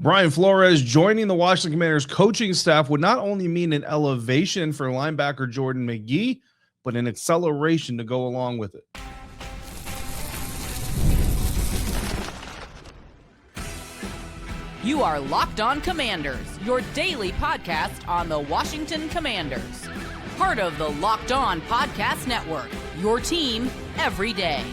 Brian Flores joining the Washington Commanders coaching staff would not only mean an elevation for linebacker Jordan Magee, but an acceleration to go along with it. You are Locked On Commanders, your daily podcast on the Washington Commanders. Part of the Locked On Podcast Network, your team every day.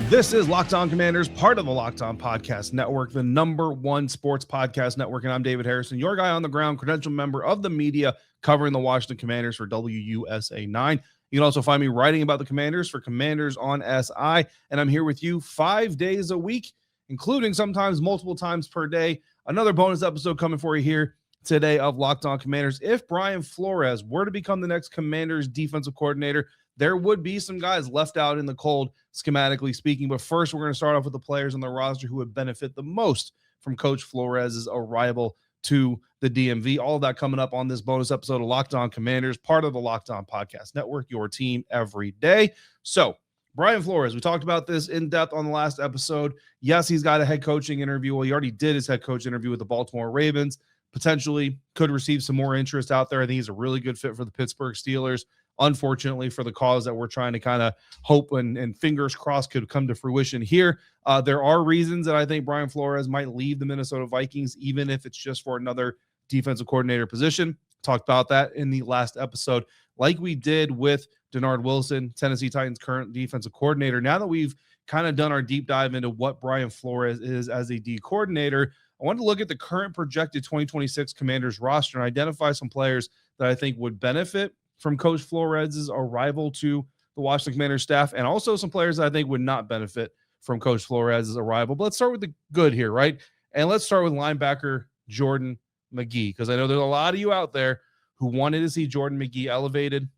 This is Locked On Commanders, part of the Locked On Podcast Network, the #1 sports podcast network. And I'm David Harrison, your guy on the ground, credentialed member of the media covering the Washington Commanders for WUSA 9. You can also find me writing about the Commanders for Commanders on SI. And I'm here with you 5 days a week, including sometimes multiple times per day. Another bonus episode coming for you here today of Locked On Commanders. If Brian Flores were to become the next Commanders defensive coordinator, there would be some guys left out in the cold, schematically speaking. But first, we're going to start off with the players on the roster who would benefit the most from Coach Flores' arrival to the DMV. All of that coming up on this bonus episode of Locked On Commanders, part of the Locked On Podcast Network, your team every day. So, Brian Flores, we talked about this in depth on the last episode. Yes, he's got a head coaching interview. Well, he already did his head coach interview with the Baltimore Ravens. Potentially could receive some more interest out there. I think he's a really good fit for the Pittsburgh Steelers. Unfortunately, for the cause that we're trying to kind of hope and fingers crossed could come to fruition here. There are reasons that I think Brian Flores might leave the Minnesota Vikings, even if it's just for another defensive coordinator position. Talked about that in the last episode, like we did with Denard Wilson, Tennessee Titans' current defensive coordinator. Now that we've kind of done our deep dive into what Brian Flores is as a D coordinator, I wanted to look at the current projected 2026 Commanders roster and identify some players that I think would benefit from Coach Flores' arrival to the Washington Commanders staff, and also some players that I think would not benefit from Coach Flores' arrival. But let's start with the good here, right? And let's start with linebacker Jordan Magee, because I know there's a lot of you out there who wanted to see Jordan Magee elevated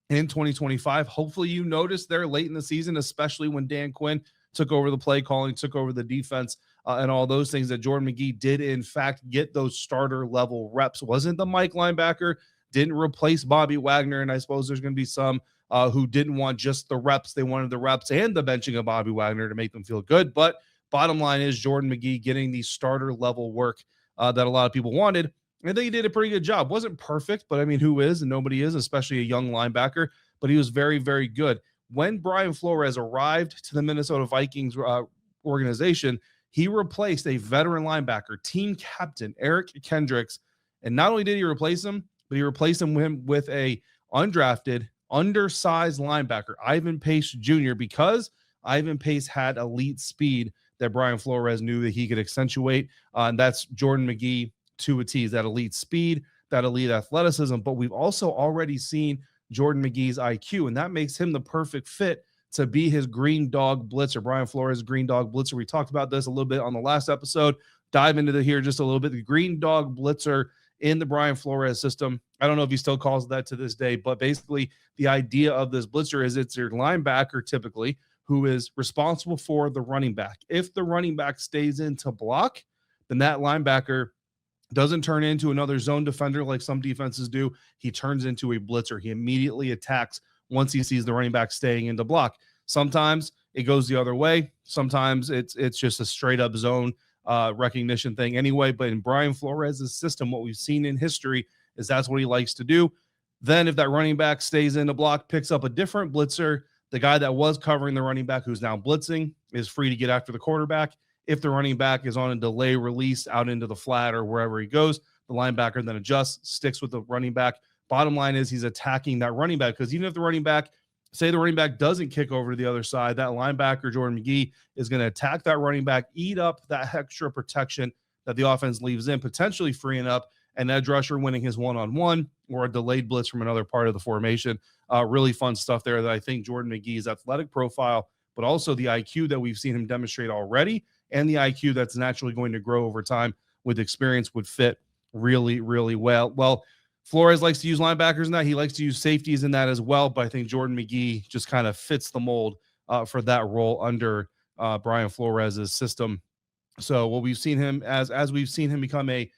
in 2025. Hopefully you noticed there late in the season, especially when Dan Quinn took over the play calling, took over the defense, and all those things, that Jordan Magee did, in fact, get those starter level reps. Wasn't the Mike linebacker, didn't replace Bobby Wagner, and I suppose there's going to be some who didn't want just the reps. They wanted the reps and the benching of Bobby Wagner to make them feel good. But bottom line is Jordan Magee getting the starter level work that a lot of people wanted. I think he did a pretty good job. Wasn't perfect, but I mean, who is? And nobody is, especially a young linebacker. But he was very, very good. When Brian Flores arrived to the Minnesota Vikings organization, he replaced a veteran linebacker, team captain Eric Kendricks. And not only did he replace him, but he replaced him with a undrafted, undersized linebacker, Ivan Pace Jr., because Ivan Pace had elite speed that Brian Flores knew that he could accentuate. And that's Jordan Magee to a T, that elite speed, that elite athleticism. But we've also already seen Jordan Magee's IQ, and that makes him the perfect fit to be his green dog blitzer. Brian Flores, green dog blitzer. We talked about this a little bit on the last episode. Dive into here just a little bit. The green dog blitzer in the Brian Flores system. I don't know if he still calls that to this day, but basically the idea of this blitzer is it's your linebacker typically who is responsible for the running back. If the running back stays in to block, then that linebacker doesn't turn into another zone defender like some defenses do. He turns into a blitzer. He immediately attacks once he sees the running back staying in to block. Sometimes it goes the other way. Sometimes it's just a straight up zone recognition thing anyway. But in Brian Flores' system, what we've seen in history is that's what he likes to do. Then if that running back stays in the block, picks up a different blitzer, the guy that was covering the running back who's now blitzing is free to get after the quarterback. If the running back is on a delay release out into the flat or wherever he goes, the linebacker then adjusts, sticks with the running back. Bottom line is he's attacking that running back, because even if the running back, say the running back doesn't kick over to the other side, that linebacker, Jordan Magee, is going to attack that running back, eat up that extra protection that the offense leaves in, potentially freeing up an edge rusher winning his one-on-one or a delayed blitz from another part of the formation. Really fun stuff there that I think Jordan Magee's athletic profile, but also the IQ that we've seen him demonstrate already, and the IQ that's naturally going to grow over time with experience, would fit really, really well. Well, Flores likes to use linebackers in that. He likes to use safeties in that as well. But I think Jordan Magee just kind of fits the mold for that role under Brian Flores' system. So what we've seen him as we've seen him become a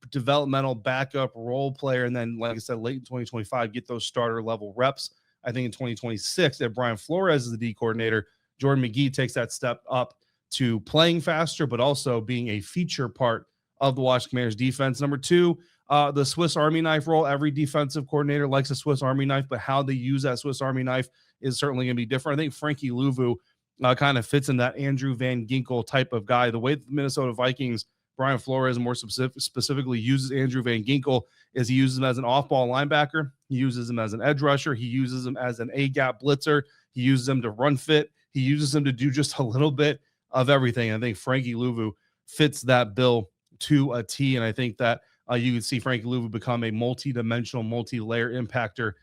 developmental backup role player, and then, like I said, late in 2025, get those starter level reps. I think in 2026, if Brian Flores is the D coordinator, Jordan Magee takes that step up to playing faster, but also being a feature part of the Washington Commanders defense. Number two, the Swiss Army knife role. Every defensive coordinator likes a Swiss Army knife, but how they use that Swiss Army knife is certainly going to be different. I think Frankie Louvu kind of fits in that Andrew Van Ginkel type of guy. The way the Minnesota Vikings, Brian Flores more specifically uses Andrew Van Ginkel is he uses him as an off-ball linebacker. He uses him as an edge rusher. He uses him as an A-gap blitzer. He uses him to run fit. He uses him to do just a little bit of everything. I think Frankie Louvu fits that bill to a T, and I think that you can see Frankie Louvu become a multi-dimensional, multi-layer impactor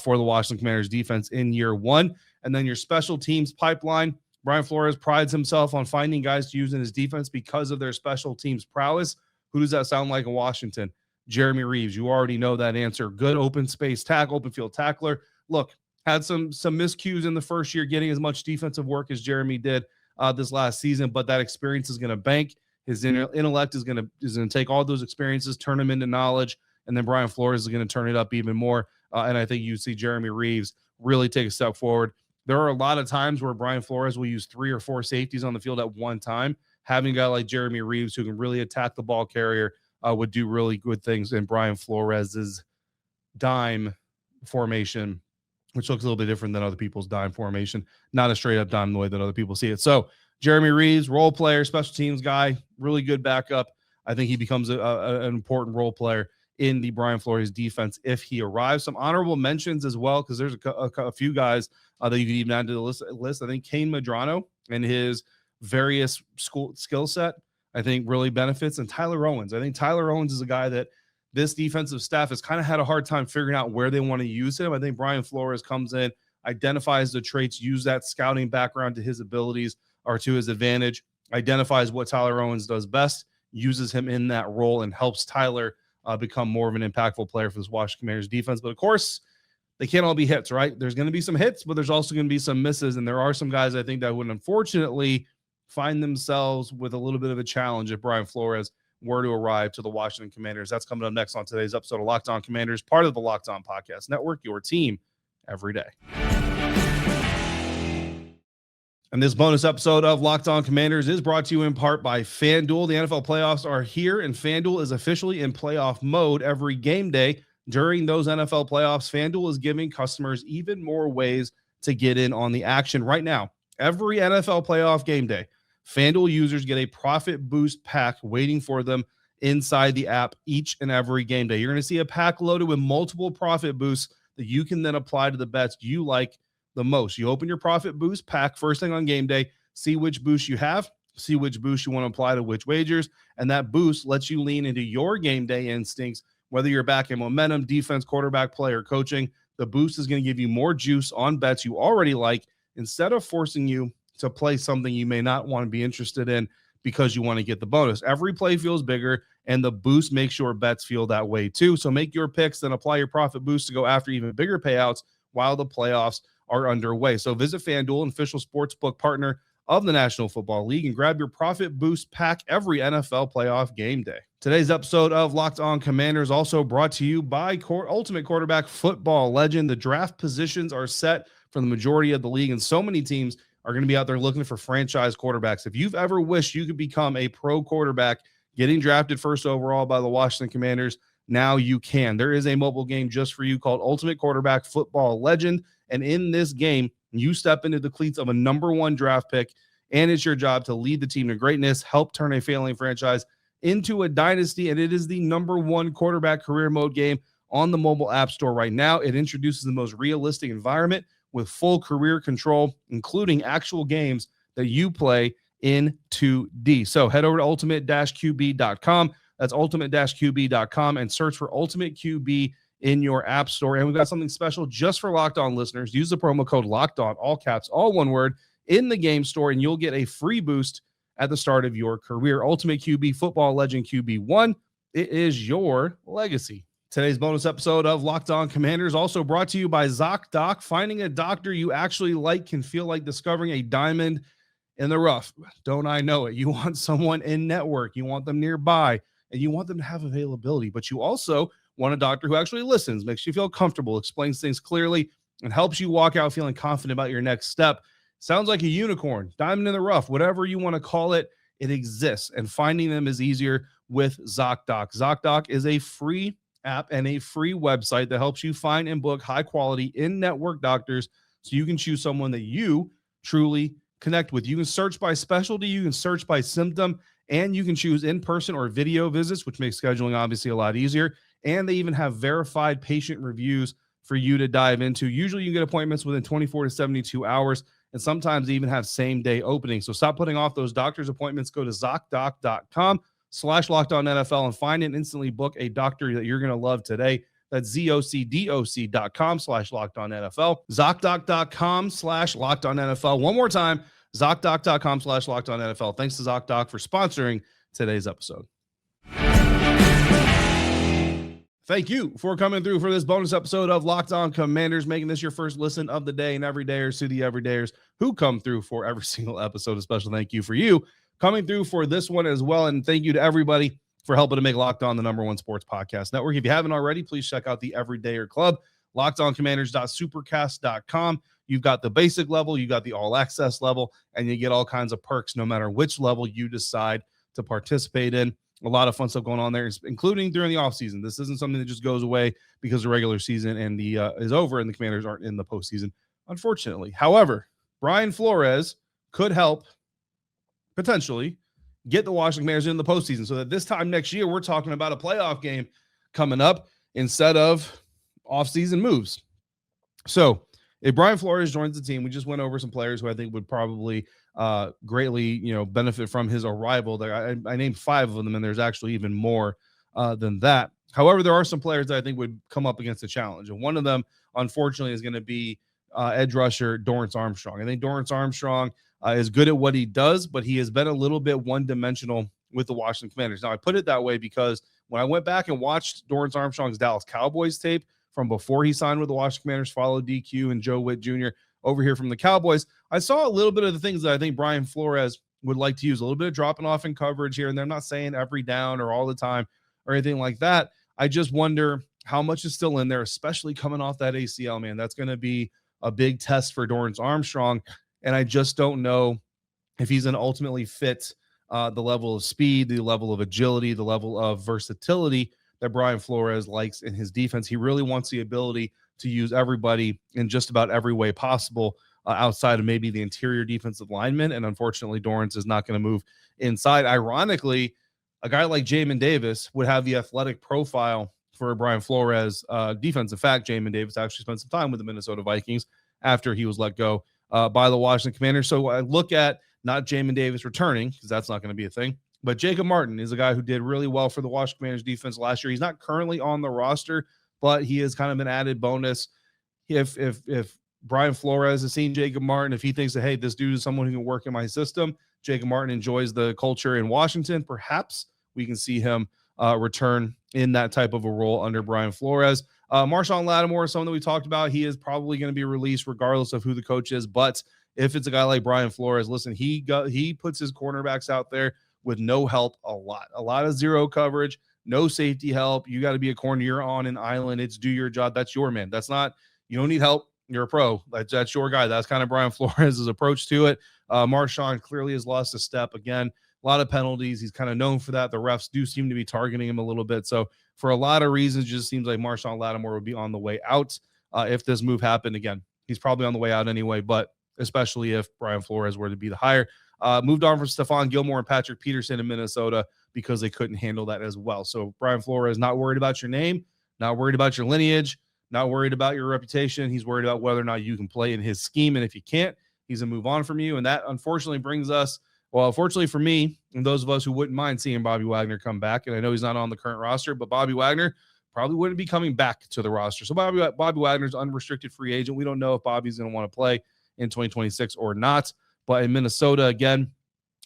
for the Washington Commanders defense in year one. And then your special teams pipeline, Brian Flores prides himself on finding guys to use in his defense because of their special teams prowess. Who does that sound like in Washington? Jeremy Reeves. You already know that answer. Good open space tackle, open field tackler. Look, had some miscues in the first year getting as much defensive work as Jeremy did this last season, but that experience is going to bank. His intellect is going to take all those experiences, turn them into knowledge, and then Brian Flores is going to turn it up even more. And I think you see Jeremy Reeves really take a step forward. There are a lot of times where Brian Flores will use 3 or 4 safeties on the field at one time. Having a guy like Jeremy Reeves who can really attack the ball carrier would do really good things in Brian Flores's dime formation, which looks a little bit different than other people's dime formation. Not a straight up dime the way that other people see it. So Jeremy Reeves, role player, special teams guy, really good backup. I think he becomes an important role player in the Brian Flores defense if he arrives. Some honorable mentions as well, because there's a few guys that you can even add to the list. I think Kane Medrano and his various skill set, I think really benefits. And Tyler Owens. I think Tyler Owens is a guy that this defensive staff has kind of had a hard time figuring out where they want to use him. I think Brian Flores comes in, identifies the traits, use that scouting background to his abilities or to his advantage, identifies what Tyler Owens does best, uses him in that role, and helps Tyler become more of an impactful player for this Washington Commanders defense. But of course, they can't all be hits, right? There's going to be some hits, but there's also going to be some misses. And there are some guys I think that would unfortunately find themselves with a little bit of a challenge if Brian Flores were to arrive to the Washington Commanders. That's coming up next on today's episode of Locked On Commanders, part of the Locked On Podcast Network, your team every day. And this bonus episode of Locked On Commanders is brought to you in part by FanDuel. The NFL playoffs are here, and FanDuel is officially in playoff mode every game day. During those NFL playoffs, FanDuel is giving customers even more ways to get in on the action. Right now, every NFL playoff game day, FanDuel users get a profit boost pack waiting for them inside the app each and every game day. You're going to see a pack loaded with multiple profit boosts that you can then apply to the bets you like the most. You open your profit boost pack first thing on game day, see which boost you have, see which boost you want to apply to which wagers, and that boost lets you lean into your game day instincts, whether you're back in momentum, defense, quarterback play, or coaching. The boost is going to give you more juice on bets you already like instead of forcing you to play something you may not want to be interested in because you want to get the bonus. Every play feels bigger, and the boost makes your bets feel that way too. So make your picks, then apply your profit boost to go after even bigger payouts while the playoffs are underway. So visit FanDuel, an official sportsbook partner of the National Football League, and grab your profit boost pack every NFL playoff game day. Today's episode of Locked On Commanders also brought to you by Ultimate Quarterback Football Legend. The draft positions are set for the majority of the league, and so many teams are going to be out there looking for franchise quarterbacks. If you've ever wished you could become a pro quarterback, getting drafted first overall by the Washington Commanders, now you can. There is a mobile game just for you called Ultimate Quarterback Football Legend, and in this game, you step into the cleats of a number 1 draft pick, and it's your job to lead the team to greatness, help turn a failing franchise into a dynasty, and it is the number 1 quarterback career mode game on the mobile app store right now. It introduces the most realistic environment with full career control, including actual games that you play in 2D. So head over to ultimate-qb.com. That's ultimate-qb.com and search for Ultimate QB in your app store. And we've got something special just for Locked On listeners. Use the promo code Locked On, all caps, all one word, in the game store, and you'll get a free boost at the start of your career. Ultimate QB Football Legend QB1. It is your legacy. Today's bonus episode of Locked On Commanders also brought to you by ZocDoc. Finding a doctor you actually like can feel like discovering a diamond in the rough. Don't I know it? You want someone in network. You want them nearby, and you want them to have availability. But you also want a doctor who actually listens, makes you feel comfortable, explains things clearly, and helps you walk out feeling confident about your next step. Sounds like a unicorn, diamond in the rough, whatever you want to call it. It exists, and finding them is easier with ZocDoc. ZocDoc is a free app and a free website that helps you find and book high-quality in-network doctors so you can choose someone that you truly connect with. You can search by specialty, you can search by symptom, and you can choose in-person or video visits, which makes scheduling obviously a lot easier. And they even have verified patient reviews for you to dive into. Usually you get appointments within 24 to 72 hours, and sometimes they even have same-day openings. So stop putting off those doctor's appointments. Go to ZocDoc.com/LockedOnNFL and find and instantly book a doctor that you're going to love today. That's ZocDoc.com/LockedOnNFL. ZocDoc.com/LockedOnNFL. One more time, ZocDoc.com/LockedOnNFL. Thanks to ZocDoc for sponsoring today's episode. Thank you for coming through for this bonus episode of Locked On Commanders, making this your first listen of the day, and everydayers to the everydayers who come through for every single episode. A special thank you for you coming through for this one as well. And thank you to everybody for helping to make Locked On the #1 sports podcast network. If you haven't already, please check out the Everydayer Club, LockedOnCommanders.supercast.com. You've got the basic level, you got the all access level, and you get all kinds of perks no matter which level you decide to participate in. A lot of fun stuff going on there, including during the offseason. This isn't something that just goes away because the regular season and the is over and the Commanders aren't in the postseason, unfortunately. However, Brian Flores could help potentially get the Washington Commanders in the postseason so that this time next year we're talking about a playoff game coming up instead of offseason moves. So if Brian Flores joins the team, we just went over some players who I think would probably greatly, benefit from his arrival. There, I named 5 of them, and there's actually even more than that. However, there are some players that I think would come up against a challenge, and one of them, unfortunately, is going to be edge rusher Dorrance Armstrong. I think Dorrance Armstrong is good at what he does, but he has been a little bit one-dimensional with the Washington Commanders. Now, I put it that way because when I went back and watched Dorrance Armstrong's Dallas Cowboys tape from before he signed with the Washington Commanders, followed DQ and Joe Witt Jr. over here from the Cowboys, I saw a little bit of the things that I think Brian Flores would like to use, a little bit of dropping off in coverage here and there. I'm not saying every down or all the time or anything like that. I just wonder how much is still in there, especially coming off that ACL, man. That's going to be a big test for Dorrance Armstrong, and I just don't know if he's going to ultimately fit the level of speed, the level of agility, the level of versatility that Brian Flores likes in his defense. He really wants the ability to use everybody in just about every way possible outside of maybe the interior defensive lineman. And unfortunately, Dorrance is not going to move inside. Ironically, a guy like Jamin Davis would have the athletic profile for Brian Flores defense. In fact, Jamin Davis actually spent some time with the Minnesota Vikings after he was let go by the Washington Commanders. So I look at not Jamin Davis returning, because that's not going to be a thing, but Jacob Martin is a guy who did really well for the Washington Commanders defense last year. He's not currently on the roster, but he is kind of an added bonus. If Brian Flores has seen Jacob Martin, if he thinks that, hey, this dude is someone who can work in my system, Jacob Martin enjoys the culture in Washington, perhaps we can see him return in that type of a role under Brian Flores. Marshawn Lattimore is someone that we talked about. He is probably going to be released regardless of who the coach is, but if it's a guy like Brian Flores, listen, he puts his cornerbacks out there with no help a lot of zero coverage, no safety help. You got to be a corner. You're on an island. It's do your job. That's your man. That's not, you don't need help. You're a pro. That's your guy. That's kind of Brian Flores' approach to it. Marshawn clearly has lost a step. Again, a lot of penalties. He's kind of known for that. The refs do seem to be targeting him a little bit. So for a lot of reasons, it just seems like Marshawn Lattimore would be on the way out if this move happened. Again, he's probably on the way out anyway, but especially if Brian Flores were to be the hire. Moved on from Stephon Gilmore and Patrick Peterson in Minnesota because they couldn't handle that as well. So Brian Flores not worried about your name, not worried about your lineage, not worried about your reputation. He's worried about whether or not you can play in his scheme. And if you can't, he's going to move on from you. And that unfortunately brings us, well, fortunately for me and those of us who wouldn't mind seeing Bobby Wagner come back. And I know he's not on the current roster, but Bobby Wagner probably wouldn't be coming back to the roster. So Bobby Wagner's unrestricted free agent. We don't know if Bobby's going to want to play in 2026 or not. But in Minnesota, again,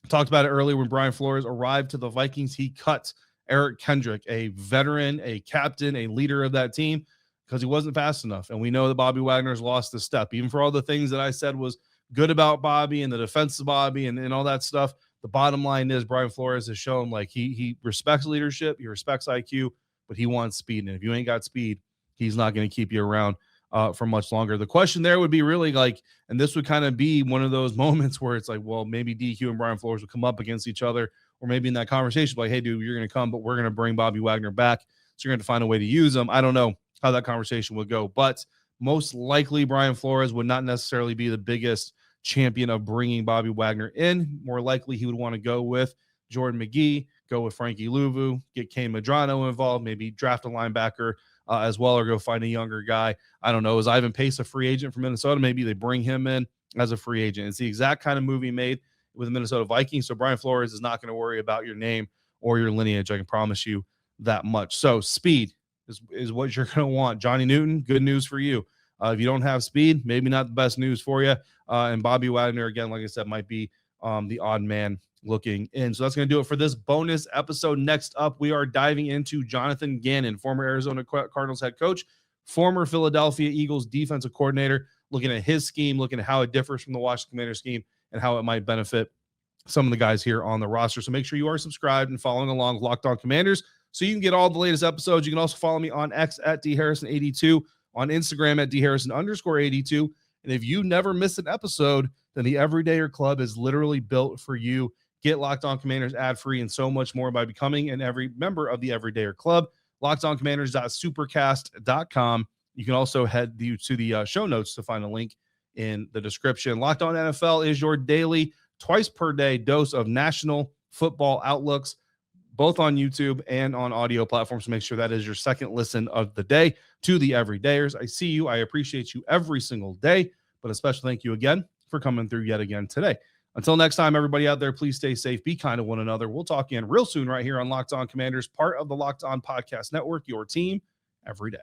talked about it earlier when Brian Flores arrived to the Vikings, he cut Eric Kendrick, a veteran, a captain, a leader of that team, because he wasn't fast enough. And we know that Bobby Wagner's lost a step. Even for all the things that I said was good about Bobby and the defense of Bobby and all that stuff, the bottom line is Brian Flores has shown like he respects leadership, he respects IQ, but he wants speed. And if you ain't got speed, he's not going to keep you around for much longer. The question there would be really like, and this would kind of be one of those moments where it's like, well, maybe DQ and Brian Flores would come up against each other, or maybe in that conversation, like, hey, dude, you're going to come, but we're going to bring Bobby Wagner back. So you're going to find a way to use him. I don't know how that conversation would go, but most likely Brian Flores would not necessarily be the biggest champion of bringing Bobby Wagner in. More likely he would want to go with Jordan Magee, go with Frankie Louvu, get Kane Medrano involved, maybe draft a linebacker as well, or go find a younger guy. I don't know. Is Ivan Pace a free agent from Minnesota? Maybe they bring him in as a free agent. It's the exact kind of move he made with the Minnesota Vikings. So Brian Flores is not going to worry about your name or your lineage. I can promise you that much. So speed is what you're going to want. Johnny Newton, good news for you. If you don't have speed, maybe not the best news for you. And Bobby Wagner, again, like I said, might be the odd man looking in. So that's going to do it for this bonus episode. Next up, we are diving into Jonathan Gannon, former Arizona Cardinals head coach, former Philadelphia Eagles defensive coordinator, looking at his scheme, looking at how it differs from the Washington Commanders scheme and how it might benefit some of the guys here on the roster. So make sure you are subscribed and following along with Locked On Commanders so you can get all the latest episodes. You can also follow me on X at DHarrison82, on Instagram at DHarrison_82. And if you never miss an episode, then the Everydayer Club is literally built for you. Get Locked On Commanders ad-free and so much more by becoming an every member of the Everydayer Club. LockedOnCommanders.supercast.com. You can also head to the show notes to find a link in the description. Locked On NFL is your daily, twice per day dose of national football outlooks, both on YouTube and on audio platforms. So make sure that is your second listen of the day to the Everydayers. I see you. I appreciate you every single day, but a special thank you again for coming through yet again today. Until next time, everybody out there, please stay safe, be kind to one another. We'll talk again real soon right here on Locked On Commanders, part of the Locked On Podcast Network, your team every day.